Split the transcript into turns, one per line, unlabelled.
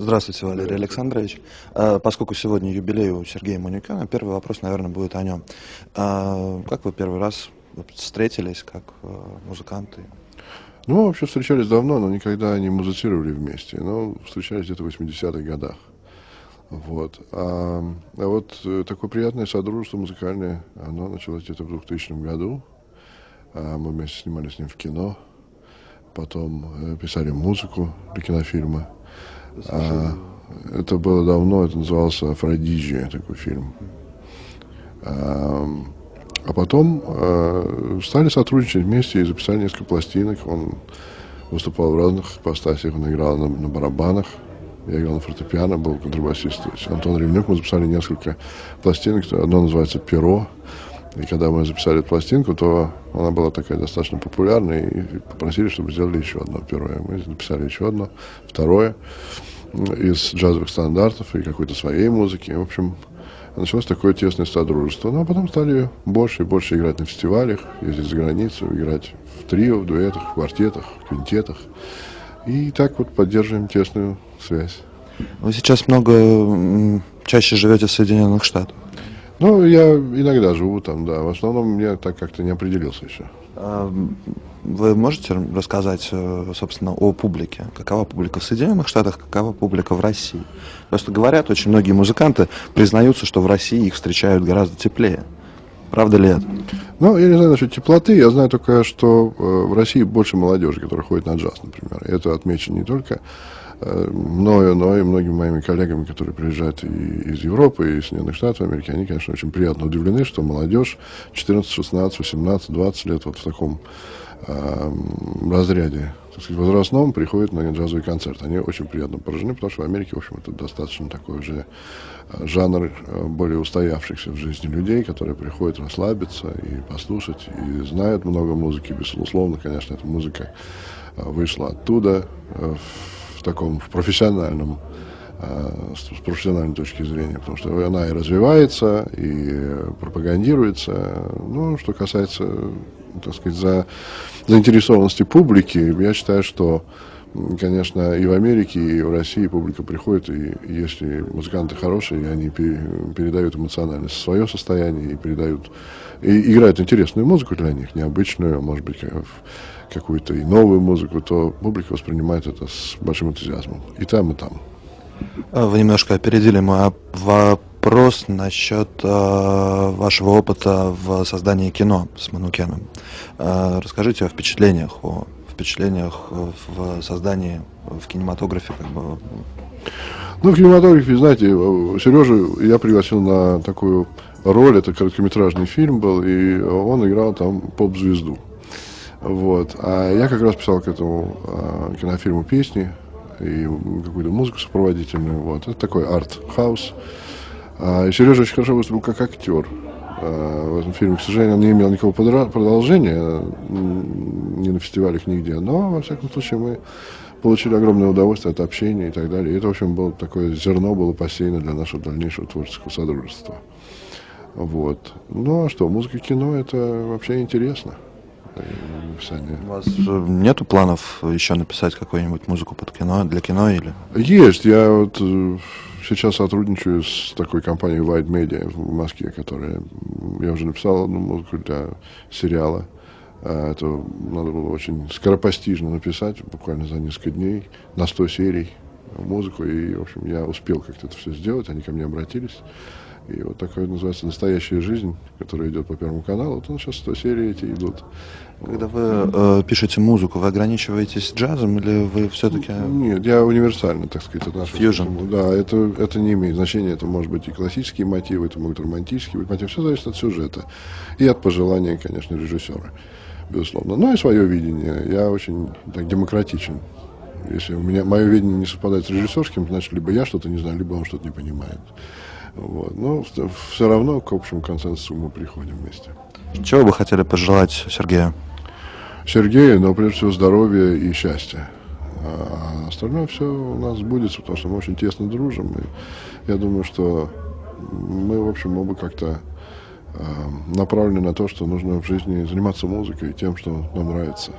Здравствуйте, Валерий Александрович. Поскольку сегодня юбилей у Сергея Манукяна, первый вопрос, наверное, будет о нем. Как вы первый раз встретились как музыканты?
Ну, мы вообще встречались давно, но никогда не музицировали вместе. Но встречались где-то в 80-х годах. Вот. Такое приятное содружество музыкальное, оно началось где-то в 2000 году. Мы вместе снимали с ним в кино. Потом писали музыку для кинофильма. Это было давно, это назывался «Афродизия», такой фильм. А потом стали сотрудничать вместе и записали несколько пластинок. Он выступал в разных ипостасях, он играл на барабанах, я играл на фортепиано, был контрабасист. Антон Ремнюк, мы записали несколько пластинок, одно называется «Перо». И когда мы записали эту пластинку, то она была такая достаточно популярная, и попросили, чтобы сделали еще одно «Перо». И мы записали еще одно, второе, из джазовых стандартов и какой-то своей музыки. В общем, началось такое тесное содружество. Ну, а потом стали больше и больше играть на фестивалях, ездить за границу, играть в трио, в дуэтах, в квартетах, в квинтетах. И так вот поддерживаем тесную связь.
Вы сейчас чаще живете в Соединенных Штатах.
Ну, я иногда живу там, да. В основном я так как-то не определился еще.
Вы можете рассказать, собственно, о публике? Какова публика в Соединенных Штатах, какова публика в России? Просто говорят, очень многие музыканты признаются, что в России их встречают гораздо теплее. Правда ли это?
Ну, я не знаю насчет теплоты, я знаю только, что в России больше молодежи, которая ходит на джаз, например. И это отмечено не только мною, но и многими моими коллегами, которые приезжают и из Европы, и из Соединенных Штатов Америки. Они, конечно, очень приятно удивлены, что молодежь 14, 16, 18, 20 лет вот в таком разряде, так сказать, возрастном приходят на джазовый концерт. Они очень приятно поражены, потому что в Америке, в общем, это достаточно такой уже жанр более устоявшихся в жизни людей, которые приходят расслабиться и послушать, и знают много музыки. Безусловно, конечно, эта музыка вышла оттуда в профессиональном, с профессиональной точки зрения, потому что она и развивается, и пропагандируется. Ну, что касается, так сказать, заинтересованности публики, я считаю, что, конечно, и в Америке, и в России публика приходит, и если музыканты хорошие, они передают эмоционально свое состояние и играют интересную музыку для них, необычную, может быть, какую-то и новую музыку, то публика воспринимает это с большим энтузиазмом. И там, и там.
Вы немножко опередили мой вопрос насчет вашего опыта в создании кино с Манукяном. Расскажите о впечатлениях в создании в кинематографе.
Ну, в кинематографе, знаете, Сережу я пригласил на такую роль, это короткометражный фильм был, и он играл там поп-звезду. Вот. А я как раз писал к этому кинофильму песни и какую-то музыку сопроводительную. Вот. Это такой арт-хаус. И Сережа очень хорошо выступил как актер в этом фильме. К сожалению, он не имел никакого продолжения ни на фестивалях, нигде. Но, во всяком случае, мы получили огромное удовольствие от общения и так далее. И это, в общем, было такое зерно было посеяно для нашего дальнейшего творческого содружества. Вот. Ну, а что, музыка и кино – это вообще интересно.
У вас нету планов еще написать какую-нибудь музыку для кино или?
Есть. Я вот сейчас сотрудничаю с такой компанией Wide Media в Москве, я уже написал одну музыку для сериала. Это надо было очень скоропостижно написать, буквально за несколько дней, на 100 серий музыку. И, в общем, я успел как-то это все сделать, они ко мне обратились. И вот такое называется «Настоящая жизнь», которая идет по Первому каналу. Вот сейчас 100 серий эти идут.
Когда вы пишете музыку, вы ограничиваетесь джазом или вы все-таки...
Нет, я универсально, так сказать, отношусь.
Фьюжн.
Да, это не имеет значения. Это может быть и классические мотивы, это могут романтические мотивы. Все зависит от сюжета. И от пожелания, конечно, режиссера, безусловно. Но и свое видение. Я очень так демократичен. Если мое видение не совпадает с режиссерским, значит, либо я что-то не знаю, либо он что-то не понимает. Вот. Но все равно к общему консенсусу мы приходим вместе.
Чего вы хотели пожелать Сергею?
Сергею, но прежде всего здоровья и счастья. А остальное все у нас сбудется, потому что мы очень тесно дружим. И я думаю, что мы, в общем, оба как-то направлены на то, что нужно в жизни заниматься музыкой и тем, что нам нравится.